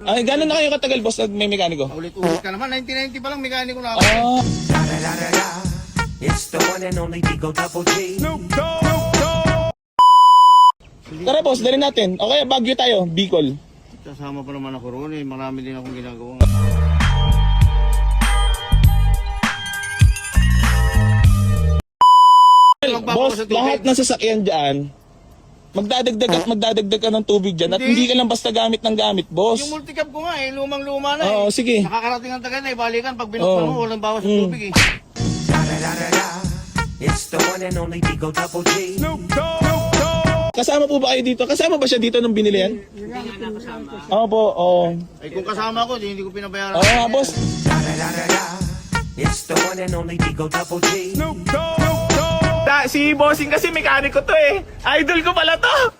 Ay, gano'n na kayo katagal, boss, may mekaniko? Ulit-ulit ka naman. 1990 pa lang mekaniko na ako. Ah, It's the one and only Digo Double G. tara, boss, dali natin. O kaya Baguio tayo, Bicol. Kasama pa naman ako roon eh. Marami din akong ginagawa. Boss, lahat ng sasakyan dyan, magdadagdag at magdadagdag ka ng tubig dyan at hindi ka lang basta gamit ng gamit, boss. Yung multicab ko nga eh. Lumang-luma na eh. Oo, sige. Nakakarating ang tagal na eh. Balikan. Pag binuksan mo, walang bawas sa tubig eh. It's the one and only Digo Double G. Kasama po ba kayo dito? Kasama ba siya dito nung binili yan? Oo po, oo. Ay kung kasama ko, hindi ko pinabayaran. Oo nga, boss. It's the one and only Digo Double G. Si Bossing kasi mekaniko to eh. Idol ko pala to.